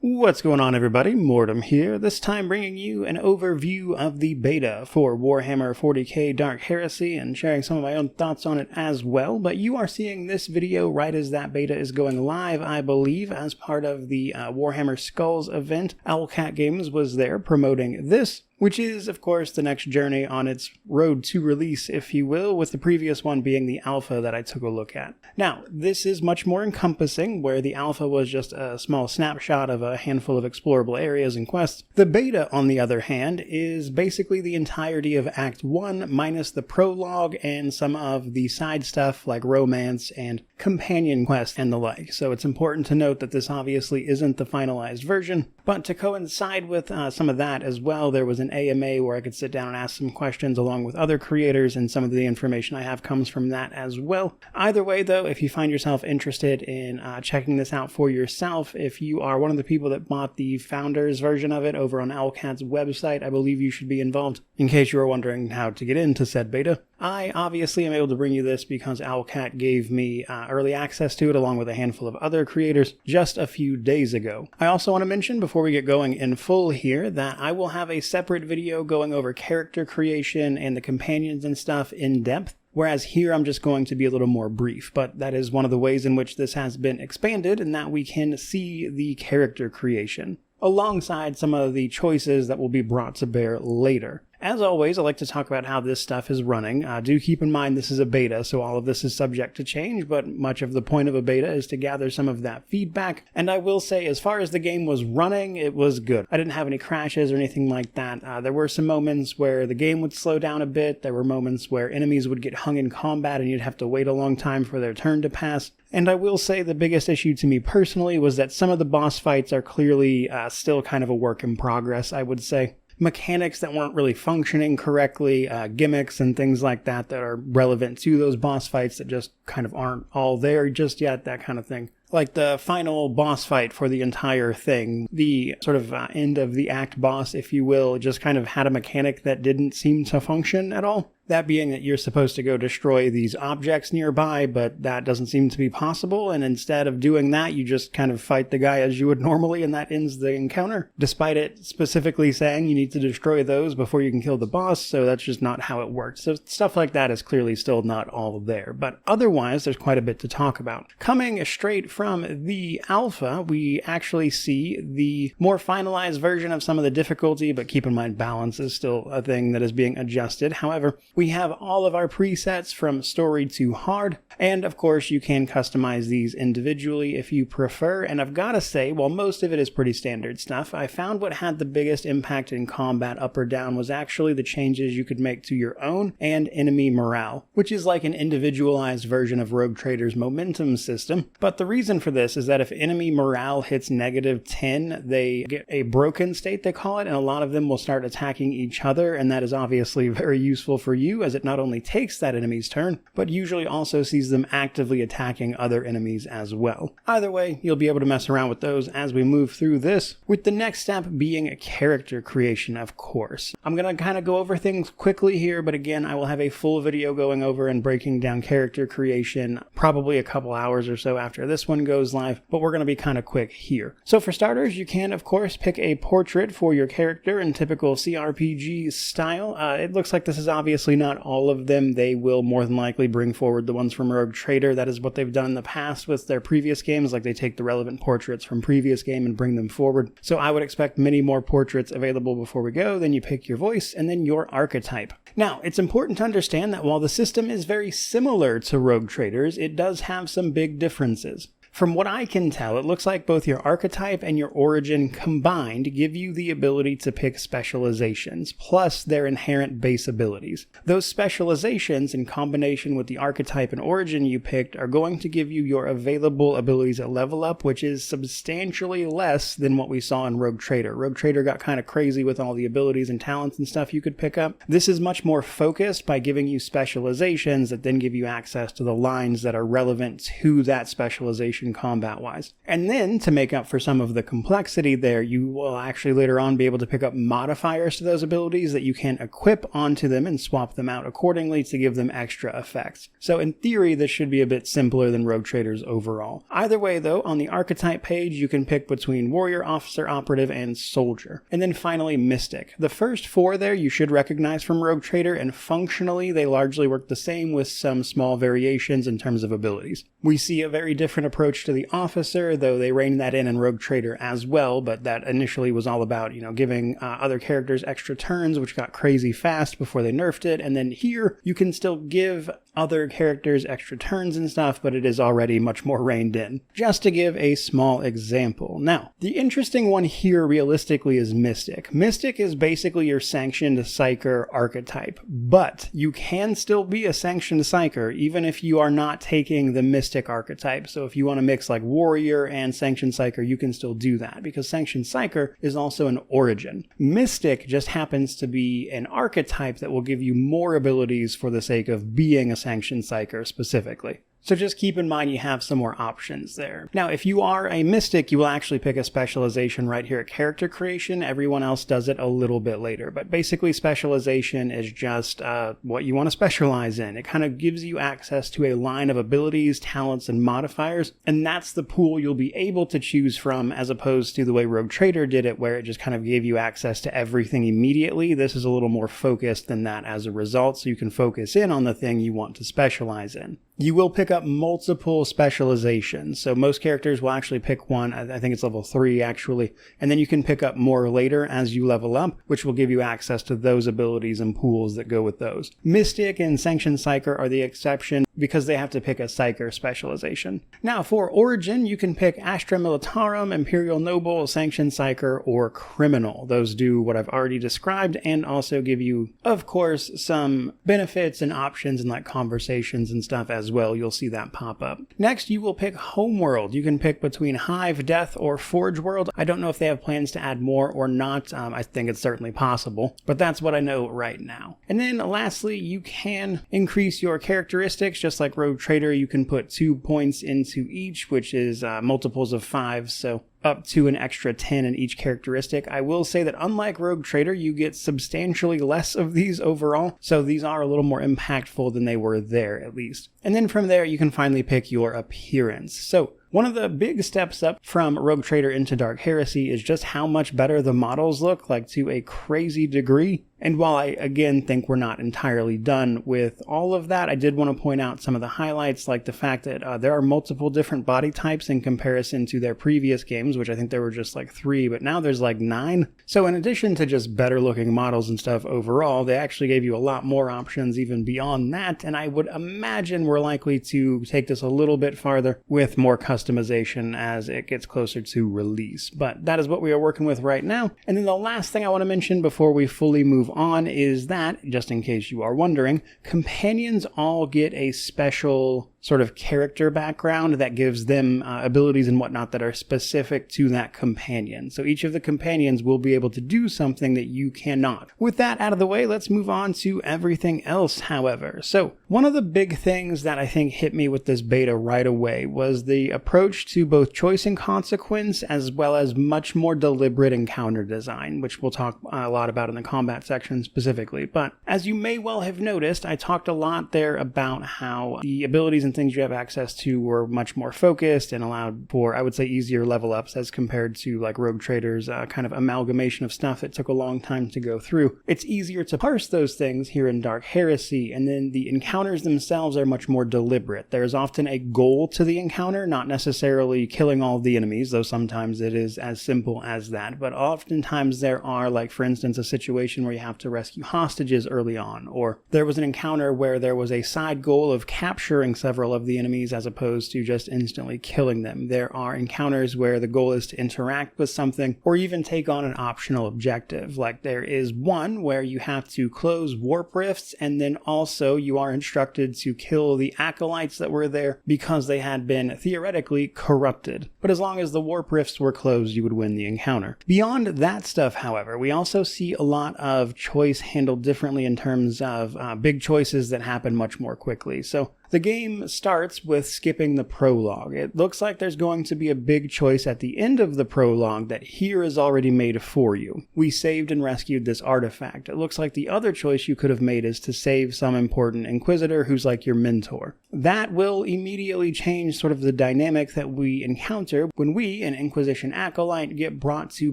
What's going on, everybody? Mortem here, this time bringing you an overview of the beta for Warhammer 40k Dark Heresy and sharing some of my own thoughts on it as well, but you are seeing this video right as that beta is going live, I believe, as part of the Warhammer Skulls event. Owlcat Games was there promoting this, which is, of course, the next journey on its road to release, if you will, with the previous one being the alpha that I took a look at. Now, this is much more encompassing, where the alpha was just a small snapshot of a handful of explorable areas and quests. The beta, on the other hand, is basically the entirety of Act 1, minus the prologue and some of the side stuff like romance and companion quests and the like. So it's important to note that this obviously isn't the finalized version, but to coincide with some of that as well, there was an AMA where I could sit down and ask some questions along with other creators, and some of the information I have comes from that as well. Either way, though, if you find yourself interested in checking this out for yourself, if you are one of the people that bought the Founders version of it over on Owlcat's website, I believe you should be involved. In case you are wondering how to get into said beta, I obviously am able to bring you this because Owlcat gave me early access to it along with a handful of other creators just a few days ago. I also want to mention before we get going in full here that I will have a separate video going over character creation and the companions and stuff in depth, whereas here I'm just going to be a little more brief, but that is one of the ways in which this has been expanded, and that we can see the character creation alongside some of the choices that will be brought to bear later. As always, I like to talk about how this stuff is running. Do keep in mind this is a beta, so all of this is subject to change, but much of the point of a beta is to gather some of that feedback. And I will say, as far as the game was running, it was good. I didn't have any crashes or anything like that. There were some moments where the game would slow down a bit. There were moments where enemies would get hung in combat and you'd have to wait a long time for their turn to pass. And I will say the biggest issue to me personally was that some of the boss fights are clearly still kind of a work in progress, I would say. Mechanics that weren't really functioning correctly, gimmicks and things like that that are relevant to those boss fights that just kind of aren't all there just yet, that kind of thing. Like the final boss fight for the entire thing, the sort of end of the act boss, if you will, just kind of had a mechanic that didn't seem to function at all. That being that you're supposed to go destroy these objects nearby, but that doesn't seem to be possible, and instead of doing that, you just kind of fight the guy as you would normally, and that ends the encounter, despite it specifically saying you need to destroy those before you can kill the boss, so that's just not how it works. So stuff like that is clearly still not all there, but otherwise, there's quite a bit to talk about. Coming straight from the alpha, we actually see the more finalized version of some of the difficulty, but keep in mind balance is still a thing that is being adjusted. However, we have all of our presets from story to hard, and of course you can customize these individually if you prefer, and I've got to say, while most of it is pretty standard stuff, I found what had the biggest impact in combat up or down was actually the changes you could make to your own and enemy morale, which is like an individualized version of Rogue Trader's momentum system. But the reason for this is that if enemy morale hits -10, they get a broken state, they call it, and a lot of them will start attacking each other, and that is obviously very useful for you, as it not only takes that enemy's turn, but usually also sees them actively attacking other enemies as well. Either way, you'll be able to mess around with those as we move through this, with the next step being character creation, of course. I'm going to kind of go over things quickly here, but again, I will have a full video going over and breaking down character creation probably a couple hours or so after this one goes live, but we're going to be kind of quick here. So for starters, you can, of course, pick a portrait for your character in typical CRPG style. It looks like this is obviously not all of them. They will more than likely bring forward the ones from Rogue Trader. That is what they've done in the past with their previous games, like they take the relevant portraits from previous game and bring them forward. So I would expect many more portraits available before we go. Then you pick your voice and then your archetype. Now, it's important to understand that while the system is very similar to Rogue Trader's, it does have some big differences. From what I can tell, it looks like both your archetype and your origin combined give you the ability to pick specializations, plus their inherent base abilities. Those specializations, in combination with the archetype and origin you picked, are going to give you your available abilities at level up, which is substantially less than what we saw in Rogue Trader. Rogue Trader got kind of crazy with all the abilities and talents and stuff you could pick up. This is much more focused by giving you specializations that then give you access to the lines that are relevant to that specialization in combat-wise. And then, to make up for some of the complexity there, you will actually later on be able to pick up modifiers to those abilities that you can equip onto them and swap them out accordingly to give them extra effects. So in theory, this should be a bit simpler than Rogue Traders overall. Either way though, on the archetype page, you can pick between Warrior, Officer, Operative, and Soldier. And then finally, Mystic. The first 4 there you should recognize from Rogue Trader, and functionally they largely work the same with some small variations in terms of abilities. We see a very different approach to the Officer, though they rein that in Rogue Trader as well, but that initially was all about, giving other characters extra turns, which got crazy fast before they nerfed it, and then here you can still give other characters extra turns and stuff, but it is already much more reined in. Just to give a small example. Now, the interesting one here realistically is Mystic. Mystic is basically your sanctioned psyker archetype, but you can still be a sanctioned psyker even if you are not taking the Mystic archetype. So if you want to mix like Warrior and sanctioned psyker, you can still do that because sanctioned psyker is also an origin. Mystic just happens to be an archetype that will give you more abilities for the sake of being a sanctioned psyker specifically. So just keep in mind you have some more options there. Now, if you are a Mystic, you will actually pick a specialization right here at character creation. Everyone else does it a little bit later. But basically, specialization is just what you want to specialize in. It kind of gives you access to a line of abilities, talents, and modifiers. And that's the pool you'll be able to choose from, as opposed to the way Rogue Trader did it, where it just kind of gave you access to everything immediately. This is a little more focused than that as a result, so you can focus in on the thing you want to specialize in. You will pick up multiple specializations. So most characters will actually pick one. I think it's level 3 actually. And then you can pick up more later as you level up, which will give you access to those abilities and pools that go with those. Mystic and Sanctioned Psyker are the exception because they have to pick a Psyker specialization. Now for Origin, you can pick Astra Militarum, Imperial Noble, Sanctioned Psyker, or Criminal. Those do what I've already described and also give you, of course, some benefits and options and like conversations and stuff as well. You'll see that pop up. Next, you will pick Homeworld. You can pick between Hive, Death, or Forge World. I don't know if they have plans to add more or not. I think it's certainly possible, but that's what I know right now. And then lastly, you can increase your characteristics. Just like Rogue Trader, you can put 2 points into each, which is multiples of 5, so up to an extra 10 in each characteristic. I will say that unlike Rogue Trader, you get substantially less of these overall, so these are a little more impactful than they were there, at least. And then from there, you can finally pick your appearance. So one of the big steps up from Rogue Trader into Dark Heresy is just how much better the models look, like to a crazy degree. And while I, again, think we're not entirely done with all of that, I did want to point out some of the highlights, like the fact that there are multiple different body types in comparison to their previous games, which I think there were just like 3, but now there's like 9. So in addition to just better looking models and stuff overall, they actually gave you a lot more options even beyond that, and I would imagine we're likely to take this a little bit farther with more customization as it gets closer to release. But that is what we are working with right now. And then the last thing I want to mention before we fully move on is that, just in case you are wondering, companions all get a special sort of character background that gives them abilities and whatnot that are specific to that companion. So each of the companions will be able to do something that you cannot. With that out of the way, let's move on to everything else, however. So one of the big things that I think hit me with this beta right away was the approach to both choice and consequence, as well as much more deliberate encounter design, which we'll talk a lot about in the combat section specifically. But as you may well have noticed, I talked a lot there about how the abilities and things you have access to were much more focused and allowed for, I would say, easier level ups as compared to like Rogue Trader's kind of amalgamation of stuff that took a long time to go through. It's easier to parse those things here in Dark Heresy, and then the encounters themselves are much more deliberate. There's often a goal to the encounter, not necessarily killing all of the enemies, though sometimes it is as simple as that, but oftentimes there are, like for instance, a situation where you have to rescue hostages early on, or there was an encounter where there was a side goal of capturing several of the enemies as opposed to just instantly killing them. There are encounters where the goal is to interact with something or even take on an optional objective. Like there is one where you have to close warp rifts, and then also you are instructed to kill the acolytes that were there because they had been theoretically corrupted. But as long as the warp rifts were closed, you would win the encounter. Beyond that stuff, however, we also see a lot of choice handled differently in terms of big choices that happen much more quickly. So The game starts with skipping the prologue. It looks like there's going to be a big choice at the end of the prologue that here is already made for you. We saved and rescued this artifact. It looks like the other choice you could have made is to save some important Inquisitor who's like your mentor. That will immediately change sort of the dynamic that we encounter when we, an Inquisition Acolyte, get brought to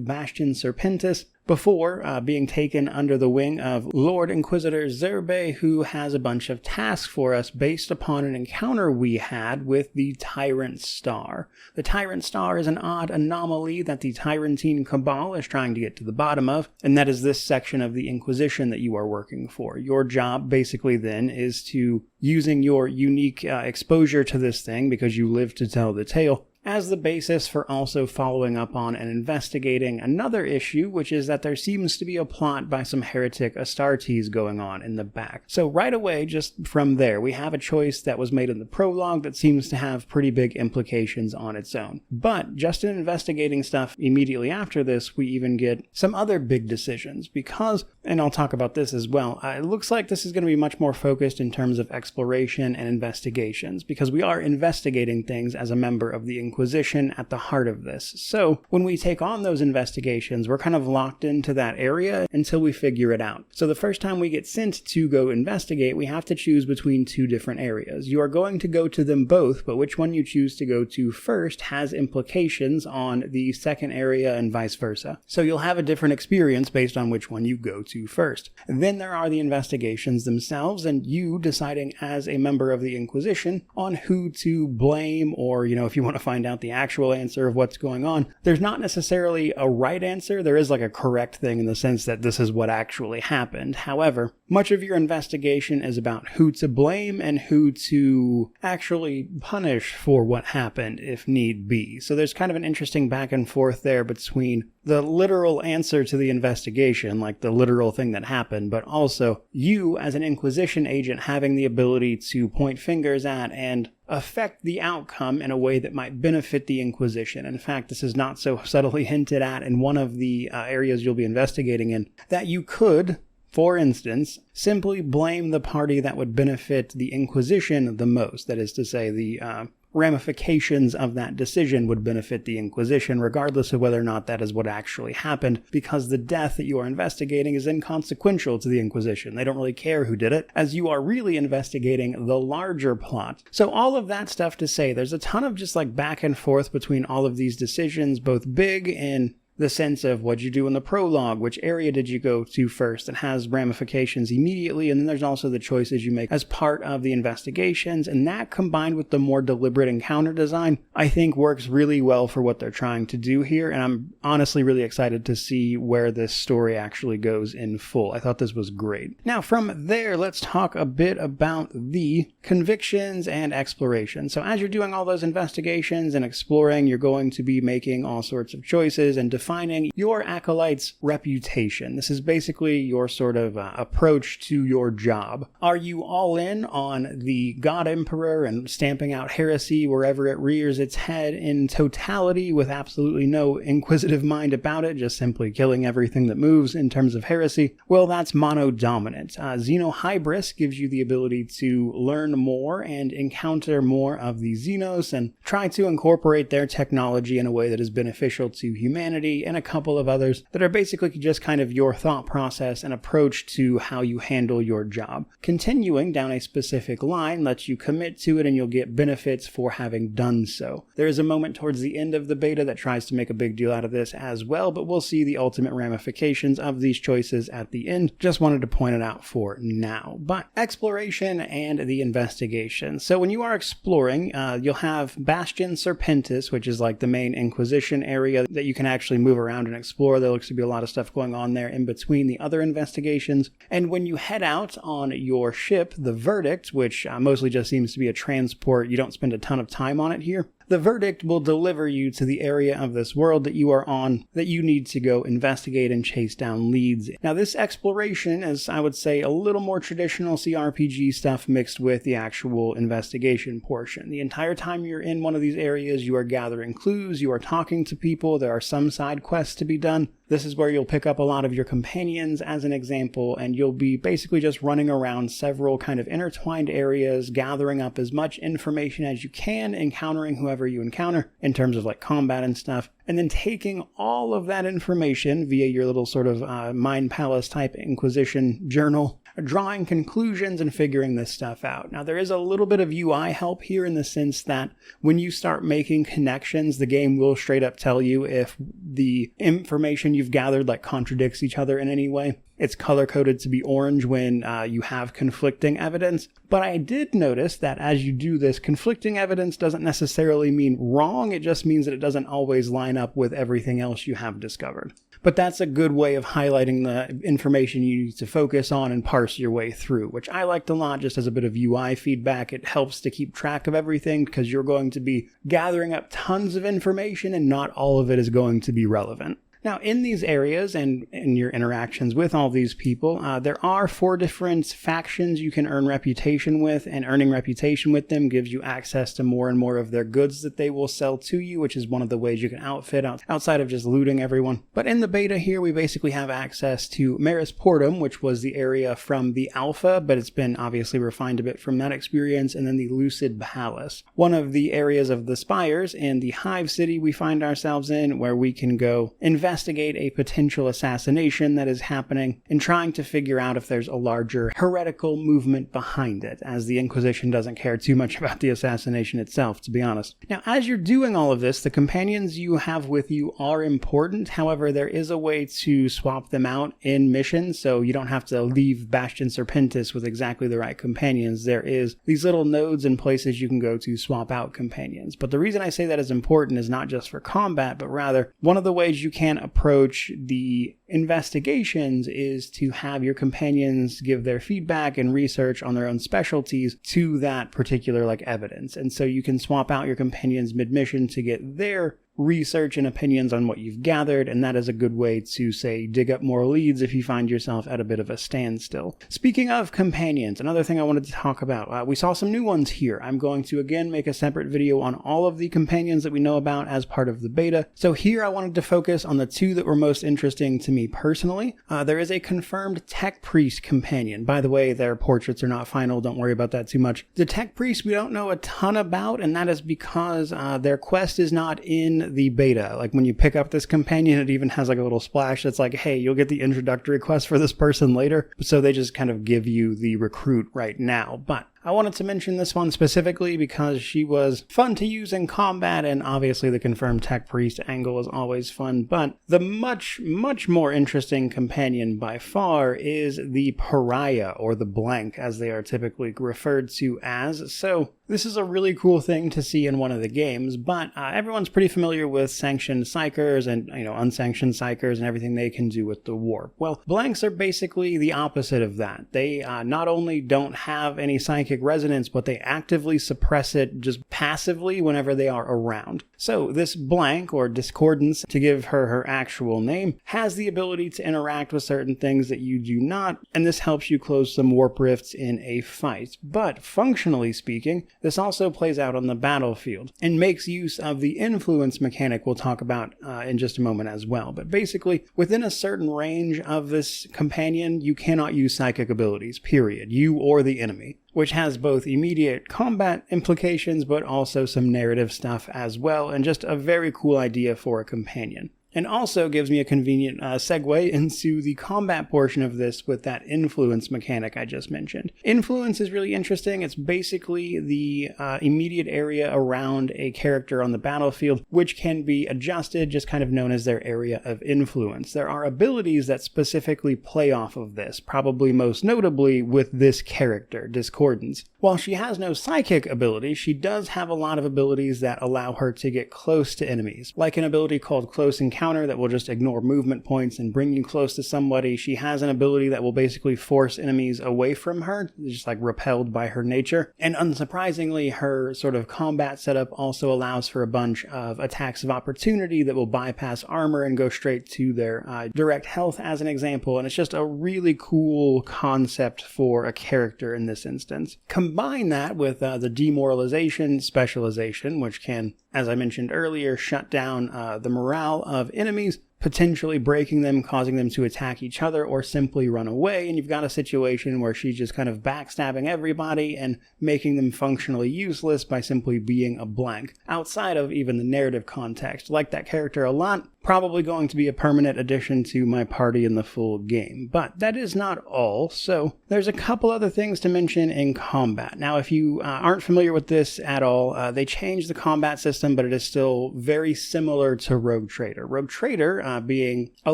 Bastion Serpentis, before being taken under the wing of Lord Inquisitor Zerbe, who has a bunch of tasks for us based upon an encounter we had with the Tyrant Star. The Tyrant Star is an odd anomaly that the Tyrantine Cabal is trying to get to the bottom of, and that is this section of the Inquisition that you are working for. Your job basically then is to, using your unique exposure to this thing, because you live to tell the tale, as the basis for also following up on and investigating another issue, which is that there seems to be a plot by some heretic Astartes going on in the back. So right away, just from there, we have a choice that was made in the prologue that seems to have pretty big implications on its own. But just in investigating stuff immediately after this, we even get some other big decisions because, and I'll talk about this as well, it looks like this is going to be much more focused in terms of exploration and investigations because we are investigating things as a member of the Inquisition at the heart of this. So when we take on those investigations, we're kind of locked into that area until we figure it out. So the first time we get sent to go investigate, we have to choose between two different areas. You are going to go to them both, but which one you choose to go to first has implications on the second area and vice versa. So you'll have a different experience based on which one you go to first. Then there are the investigations themselves and you deciding as a member of the Inquisition on who to blame or, if you want to find out the actual answer of what's going on. There's not necessarily a right answer. There is like a correct thing in the sense that this is what actually happened. However, much of your investigation is about who to blame and who to actually punish for what happened if need be. So there's kind of an interesting back and forth there between the literal answer to the investigation, like the literal thing that happened, but also you as an Inquisition agent having the ability to point fingers at and affect the outcome in a way that might benefit the Inquisition. In fact, this is not so subtly hinted at in one of the areas you'll be investigating in, that you could, for instance, simply blame the party that would benefit the Inquisition the most. That is to say, the ramifications of that decision would benefit the Inquisition, regardless of whether or not that is what actually happened, because the death that you are investigating is inconsequential to the Inquisition. They don't really care who did it, as you are really investigating the larger plot. So all of that stuff to say, there's a ton of just like back and forth between all of these decisions, both big and the sense of what'd you do in the prologue, which area did you go to first, and has ramifications immediately, and then there's also the choices you make as part of the investigations, and that combined with the more deliberate encounter design, I think works really well for what they're trying to do here, and I'm honestly really excited to see where this story actually goes in full. I thought this was great. Now from there, let's talk a bit about the convictions and exploration. So as you're doing all those investigations and exploring, you're going to be making all sorts of choices and defining your acolyte's reputation. This is basically your sort of approach to your job. Are you all in on the God Emperor and stamping out heresy wherever it rears its head in totality with absolutely no inquisitive mind about it, just simply killing everything that moves in terms of heresy? Well, that's mono-dominant. Xenohybris gives you the ability to learn more and encounter more of the Xenos and try to incorporate their technology in a way that is beneficial to humanity, and a couple of others that are basically just kind of your thought process and approach to how you handle your job. Continuing down a specific line lets you commit to it and you'll get benefits for having done so. There is a moment towards the end of the beta that tries to make a big deal out of this as well, but we'll see the ultimate ramifications of these choices at the end. Just wanted to point it out for now. But exploration and the investigation. So when you are exploring, you'll have Bastion Serpentis, which is like the main Inquisition area that you can actually move around and explore. There looks to be a lot of stuff going on there in between the other investigations. And when you head out on your ship, the Verdict, which mostly just seems to be a transport, you don't spend a ton of time on it here, the Verdict will deliver you to the area of this world that you are on that you need to go investigate and chase down leads. Now this exploration is, I would say, a little more traditional CRPG stuff mixed with the actual investigation portion. The entire time you're in one of these areas, you are gathering clues, you are talking to people, there are some side quests to be done, This is where you'll pick up a lot of your companions as an example, and you'll be basically just running around several kind of intertwined areas, gathering up as much information as you can, encountering whoever you encounter in terms of like combat and stuff, and then taking all of that information via your little sort of Mind Palace type Inquisition journal, drawing conclusions and figuring this stuff out. Now, there is a little bit of UI help here in the sense that when you start making connections, the game will straight up tell you if the information you've gathered like contradicts each other in any way. It's color-coded to be orange when you have conflicting evidence. But I did notice that as you do this, conflicting evidence doesn't necessarily mean wrong. It just means that it doesn't always line up with everything else you have discovered. But that's a good way of highlighting the information you need to focus on and parse your way through, which I liked a lot just as a bit of UI feedback. It helps to keep track of everything because you're going to be gathering up tons of information and not all of it is going to be relevant. Now, in these areas and in your interactions with all these people, there are 4 different factions you can earn reputation with, and earning reputation with them gives you access to more and more of their goods that they will sell to you, which is one of the ways you can outfit outside of just looting everyone. But in the beta here, we basically have access to Maris Portum, which was the area from the alpha, but it's been obviously refined a bit from that experience, and then the Lucid Palace, one of the areas of the Spires in the Hive City we find ourselves in, where we can go investigate a potential assassination that is happening and trying to figure out if there's a larger heretical movement behind it, as the Inquisition doesn't care too much about the assassination itself, to be honest. Now, as you're doing all of this, the companions you have with you are important. However, there is a way to swap them out in missions, so you don't have to leave Bastion Serpentis with exactly the right companions. There is these little nodes and places you can go to swap out companions. But the reason I say that is important is not just for combat, but rather one of the ways you can approach the investigations is to have your companions give their feedback and research on their own specialties to that particular like evidence. And so you can swap out your companions mid-mission to get their research and opinions on what you've gathered, and that is a good way to, say, dig up more leads if you find yourself at a bit of a standstill. Speaking of companions, another thing I wanted to talk about, we saw some new ones here. I'm going to again make a separate video on all of the companions that we know about as part of the beta. So here I wanted to focus on the 2 that were most interesting to me personally. There is a confirmed Tech Priest companion. By the way, their portraits are not final, don't worry about that too much. The Tech Priest we don't know a ton about, and that is because their quest is not in the beta. Like when you pick up this companion, it even has like a little splash that's like, hey, you'll get the introductory quest for this person later. So they just kind of give you the recruit right now. But I wanted to mention this one specifically because she was fun to use in combat, and obviously the confirmed Tech Priest angle is always fun, but the much more interesting companion by far is the Pariah, or the Blank as they are typically referred to as. So this is a really cool thing to see in one of the games, but everyone's pretty familiar with sanctioned psychers and unsanctioned psychers and everything they can do with the warp. Well, Blanks are basically the opposite of that. They not only don't have any psychic resonance, but they actively suppress it just passively whenever they are around. So this Blank, or Discordance, to give her actual name, has the ability to interact with certain things that you do not, and this helps you close some warp rifts in a fight. But functionally speaking, this also plays out on the battlefield and makes use of the influence mechanic we'll talk about in just a moment as well. But basically, within a certain range of this companion, you cannot use psychic abilities, period, you or the enemy, which has both immediate combat implications but also some narrative stuff as well, and just a very cool idea for a companion. And also gives me a convenient segue into the combat portion of this with that influence mechanic I just mentioned. Influence is really interesting. It's basically the immediate area around a character on the battlefield, which can be adjusted, just kind of known as their area of influence. There are abilities that specifically play off of this, probably most notably with this character, Discordance. While she has no psychic ability, she does have a lot of abilities that allow her to get close to enemies, like an ability called Close Encounter that will just ignore movement points and bring you close to somebody. She has an ability that will basically force enemies away from her, just like repelled by her nature. And unsurprisingly, her sort of combat setup also allows for a bunch of attacks of opportunity that will bypass armor and go straight to their direct health as an example. And it's just a really cool concept for a character in this instance. Combine that with the demoralization specialization, which can, as I mentioned earlier, shut down the morale of enemies, potentially breaking them, causing them to attack each other, or simply run away, and you've got a situation where she's just kind of backstabbing everybody and making them functionally useless by simply being a blank. Outside of even the narrative context, like that character a lot, probably going to be a permanent addition to my party in the full game. But that is not all, so there's a couple other things to mention in combat. Now, if you aren't familiar with this at all, they changed the combat system, but it is still very similar to Rogue Trader. Rogue Trader, being a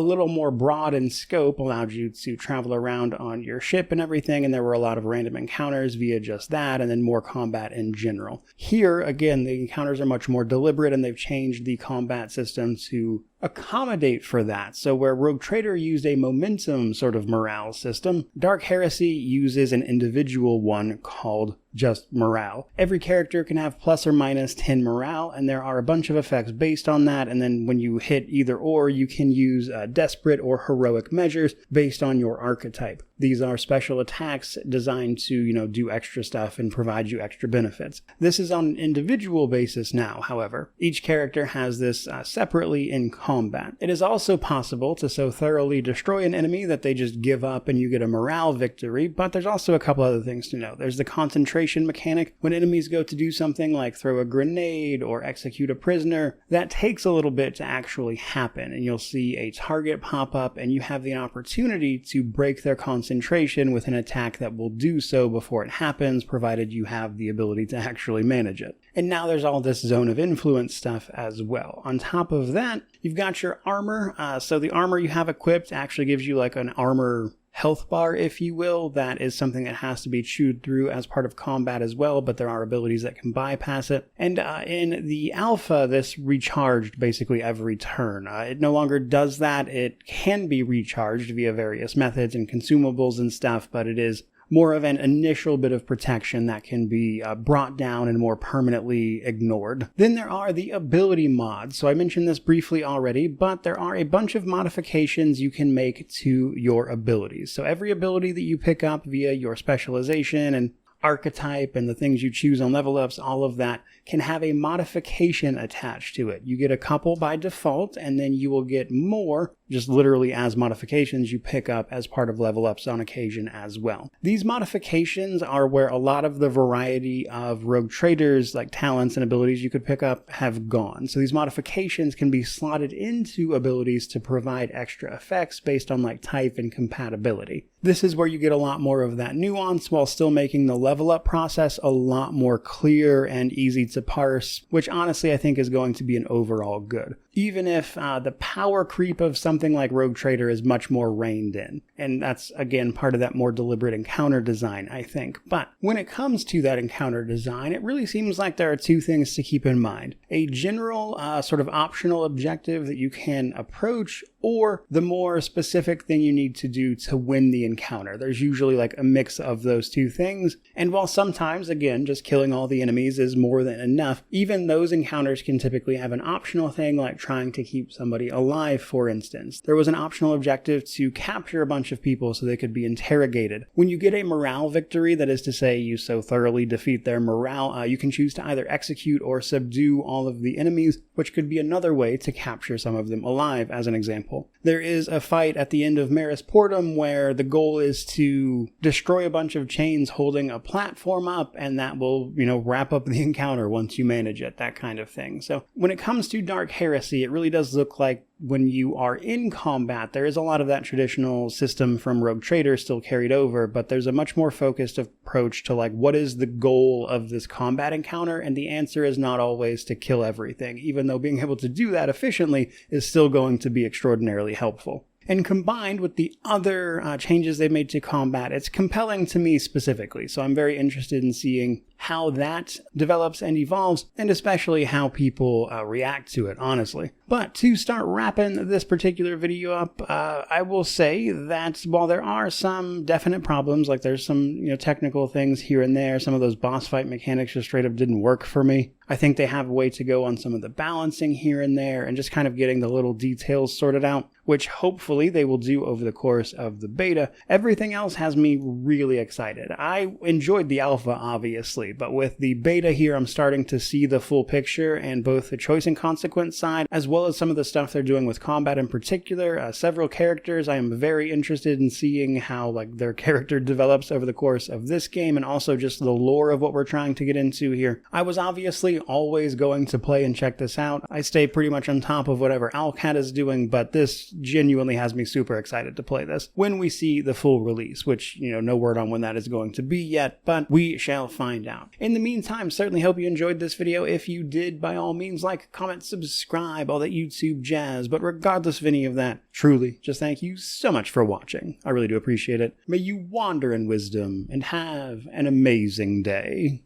little more broad in scope, allowed you to travel around on your ship and everything, and there were a lot of random encounters via just that, and then more combat in general. Here, again, the encounters are much more deliberate, and they've changed the combat system to accommodate for that. So where Rogue Trader used a momentum sort of morale system, Dark Heresy uses an individual one called just morale. Every character can have plus or minus 10 morale, and there are a bunch of effects based on that, and then when you hit either or, you can use desperate or heroic measures based on your archetype. These are special attacks designed to, do extra stuff and provide you extra benefits. This is on an individual basis now, however. Each character has this separately in combat. It is also possible to so thoroughly destroy an enemy that they just give up and you get a morale victory, but there's also a couple other things to know. There's the concentration mechanic. When enemies go to do something like throw a grenade or execute a prisoner, that takes a little bit to actually happen, and you'll see a target pop up and you have the opportunity to break their concentration with an attack that will do so before it happens, provided you have the ability to actually manage it. And now there's all this zone of influence stuff as well. On top of that, you've got your armor. So the armor you have equipped actually gives you like an armor health bar, if you will. That is something that has to be chewed through as part of combat as well, but there are abilities that can bypass it. And in the alpha, this recharged basically every turn. It no longer does that. It can be recharged via various methods and consumables and stuff, but it is more of an initial bit of protection that can be brought down and more permanently ignored. Then there are the ability mods. So I mentioned this briefly already, but there are a bunch of modifications you can make to your abilities. So every ability that you pick up via your specialization and archetype and the things you choose on level ups, all of that can have a modification attached to it. You get a couple by default, and then you will get more just literally as modifications you pick up as part of level ups on occasion as well. These modifications are where a lot of the variety of Rogue Traders, like talents and abilities you could pick up, have gone. So these modifications can be slotted into abilities to provide extra effects based on like type and compatibility. This is where you get a lot more of that nuance while still making the level up process a lot more clear and easy to parse, which honestly I think is going to be an overall good. Even if the power creep of something like Rogue Trader is much more reined in. And that's, again, part of that more deliberate encounter design, I think. But when it comes to that encounter design, it really seems like there are two things to keep in mind. A general sort of optional objective that you can approach, or the more specific thing you need to do to win the encounter. There's usually like a mix of those two things. And while sometimes, again, just killing all the enemies is more than enough, even those encounters can typically have an optional thing like trying to keep somebody alive, for instance. There was an optional objective to capture a bunch of people so they could be interrogated. When you get a morale victory, that is to say you so thoroughly defeat their morale, you can choose to either execute or subdue all of the enemies, which could be another way to capture some of them alive, as an example. There is a fight at the end of Maris Portum where the goal is to destroy a bunch of chains holding a platform up, and that will, wrap up the encounter once you manage it, that kind of thing. So when it comes to Dark Heresy, it really does look like when you are in combat, there is a lot of that traditional system from Rogue Trader still carried over, but there's a much more focused approach to like, what is the goal of this combat encounter? And the answer is not always to kill everything, even though being able to do that efficiently is still going to be extraordinarily helpful. And combined with the other changes they've made to combat, it's compelling to me specifically. So I'm very interested in seeing how that develops and evolves, and especially how people react to it, honestly. But to start wrapping this particular video up, I will say that while there are some definite problems, like there's some technical things here and there, some of those boss fight mechanics just straight up didn't work for me. I think they have a way to go on some of the balancing here and there and just kind of getting the little details sorted out, which hopefully they will do over the course of the beta. Everything else has me really excited. I enjoyed the alpha, obviously, but with the beta here, I'm starting to see the full picture and both the choice and consequence side, as well as some of the stuff they're doing with combat in particular. Several characters, I am very interested in seeing how their character develops over the course of this game, and also just the lore of what we're trying to get into here. I was obviously always going to play and check this out. I stay pretty much on top of whatever Owlcat is doing, but this genuinely has me super excited to play this when we see the full release, which, no word on when that is going to be yet, but we shall find out. In the meantime, certainly hope you enjoyed this video. If you did, by all means, like, comment, subscribe, all that YouTube jazz, but regardless of any of that, truly, just thank you so much for watching. I really do appreciate it. May you wander in wisdom and have an amazing day.